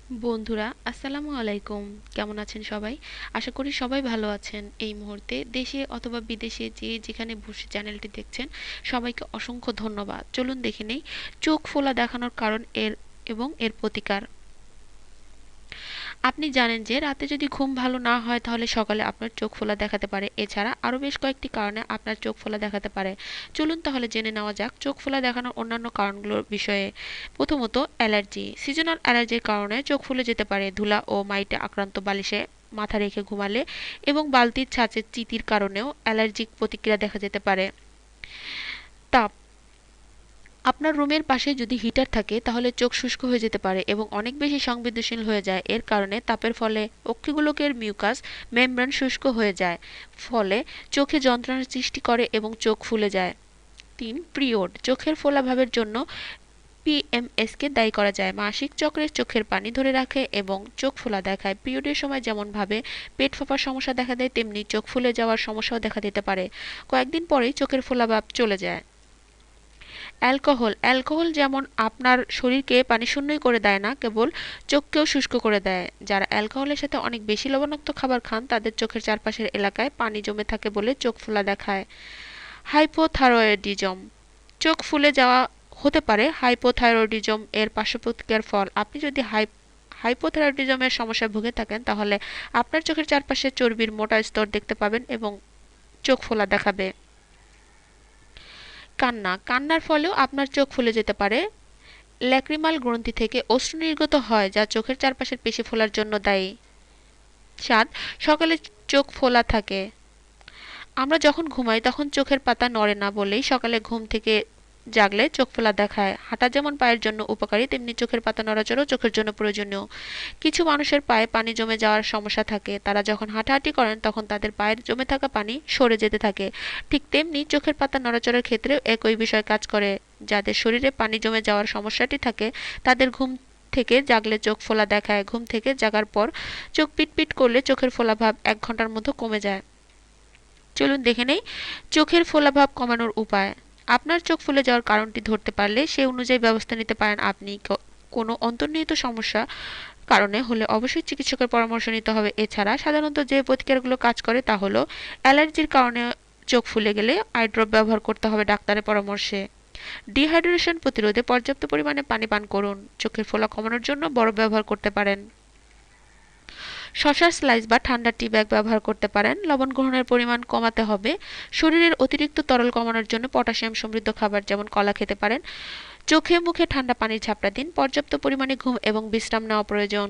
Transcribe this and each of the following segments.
বন্ধুরা আসসালামু আলাইকুম। কেমন আছেন সবাই? আশা করি সবাই ভালো আছেন। এই মুহূর্তে দেশে অথবা বিদেশে যে যেখানে বসে চ্যানেলটি দেখছেন সবাইকে অসংখ্য ধন্যবাদ। চলুন দেখে নেই চোখ ফোলা দেখানোর কারণ এবং এর প্রতিকার। আপনি জানেন যে রাতে যদি ঘুম ভালো না হয় তাহলে সকালে আপনার চোখ ফোলা দেখাতে পারে। এছাড়া আরও বেশ কয়েকটি কারণে আপনার চোখ ফোলা দেখাতে পারে। চলুন তাহলে জেনে নেওয়া যাক চোখ ফোলা দেখানোর অন্যান্য কারণগুলোর বিষয়ে। প্রথমত, অ্যালার্জি। সিজনাল অ্যালার্জির কারণে চোখ ফুলে যেতে পারে। ধুলা ও মাইটে আক্রান্ত বালিশে মাথা রেখে ঘুমালে এবং বালতির ছাঁচের চিতির কারণেও অ্যালার্জিক প্রতিক্রিয়া দেখা যেতে পারে। তাপ। আপনার রুমের পাশে যদি হিটার থাকে তাহলে চোখ শুষ্ক হয়ে যেতে পারে এবং অনেক বেশি সংবেদনশীল হয়ে যায়। এর কারণে তাপের ফলে অক্ষিগোলকের মিউকাস মেমব্রেন শুষ্ক হয়ে যায়, ফলে চোখে যন্ত্রণার সৃষ্টি করে এবং চোখ ফুলে যায়। ৩. পিরিয়ড। চোখের ফোলাভাবের জন্য পিএমএসকে দায়ী করা যায়। মাসিক চক্রে চোখের পানি ধরে রাখে এবং চোখ ফোলা দেখায়। পিরিয়ডের সময় যেমনভাবে পেট ফাঁপার সমস্যা দেখা দেয় তেমনি চোখ ফুলে যাওয়ার সমস্যাও দেখা দিতে পারে। কয়েকদিন পরেই চোখের ফোলাভাব চলে যায়। অ্যালকোহল। অ্যালকোহল যেমন আপনার শরীরকে পানিশূন্যই করে দেয় না, কেবল চোখকেও শুষ্ক করে দেয়। যারা অ্যালকোহলের সাথে অনেক বেশি লবণাক্ত খাবার খান তাদের চোখের চারপাশের এলাকায় পানি জমে থাকে বলে চোখ ফোলা দেখায়। হাইপোথাইরয়েডিজম। চোখ ফুলে যাওয়া হতে পারে হাইপোথাইরয়েডিজম এর পার্শ্বপ্রতিক্রিয়ার ফল। আপনি যদি হাইপোথাইরয়েডিজমের সমস্যায় ভুগে থাকেন তাহলে আপনার চোখের চারপাশে চর্বির মোটা স্তর দেখতে পাবেন এবং চোখ ফোলা দেখাবে। কান্না। কান্নার ফলেও আপনার চোখ ফুলে যেতে পারে। ল্যাক্রিমাল গ্রন্থি থেকে অশ্রু নির্গত হয় যা চোখের চারপাশের পেশি ফোলার জন্য দায়ী। ৭. সকালে চোখ ফোলা থাকে। আমরা যখন ঘুমাই তখন চোখের পাতা নড়ে না বলেই সকালে ঘুম থেকে জাগলে চোখ ফোলা দেখায়। হাঁটা যেমন পায়ের জন্য উপকারী তেমনি চোখের পাতা নড়াচড়াও চোখের জন্য প্রয়োজনীয়। কিছু মানুষের পায়ে পানি জমে যাওয়ার সমস্যা থাকে। তারা যখন হাঁটাহাঁটি করেন তখন তাদের পায়ের জমে থাকা পানি সরে যেতে থাকে। ঠিক তেমনি চোখের পাতা নড়াচড়ার ক্ষেত্রেও একই বিষয় কাজ করে। যাদের শরীরে পানি জমে যাওয়ার সমস্যাটি থাকে তাদের ঘুম থেকে জাগলে চোখ ফোলা দেখায়। ঘুম থেকে জাগার পর চোখ পিটপিট করলে চোখের ফোলা ভাব ১ ঘন্টার মধ্যে কমে যায়। চলুন দেখে নেই চোখের ফোলাভাব কমানোর উপায়। আপনার চোখ ফুলে যাওয়ার কারণটি ধরতে পারলে সেই অনুযায়ী ব্যবস্থা নিতে পারেন। আপনি কোনো অন্তর্নিহিত সমস্যা কারণে হলে অবশ্যই চিকিৎসকের পরামর্শ নিতে হবে। এছাড়া সাধারণত যে প্রতিকারগুলো কাজ করে তা হলো অ্যালার্জির কারণে চোখ ফুলে গেলে আই ড্রপ ব্যবহার করতে হবে ডাক্তারের পরামর্শে। ডিহাইড্রেশন প্রতিরোধে পর্যাপ্ত পরিমাণে পানি পান করুন। চোখের ফোলা কমানোর জন্য বরফ ব্যবহার করতে পারেন। শসার স্লাইস বা ঠান্ডা টি ব্যাগ ব্যবহার করতে পারেন। লবণ গ্রহণের পরিমাণ কমাতে হবে। শরীরের অতিরিক্ত তরল কমানোর জন্য পটাশিয়াম সমৃদ্ধ খাবার যেমন কলা খেতে পারেন। চোখে মুখে ঠান্ডা পানির ঝাপটা দিন। পর্যাপ্ত পরিমাণে ঘুম এবং বিশ্রাম নেওয়া প্রয়োজন।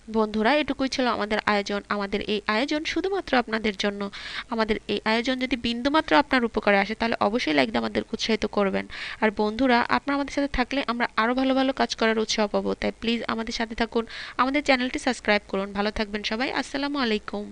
বন্ধুরা, এটুকুই ছিল আমাদের আয়োজন। আমাদের এই আয়োজন শুধুমাত্র আপনাদের জন্য। আমাদের এই আয়োজন যদি বিন্দুমাত্র আপনার উপকারে আসে তাহলে অবশ্যই লাইক দিয়ে আমাদের উৎসাহিত করবেন। আর বন্ধুরা, আপনারা আমাদের সাথে থাকলে আমরা আরও ভালো ভালো কাজ করার উৎসাহ পাবো। তাই প্লিজ আমাদের সাথে থাকুন, আমাদের চ্যানেলটি সাবস্ক্রাইব করুন। ভালো থাকবেন সবাই। আসসালামু আলাইকুম।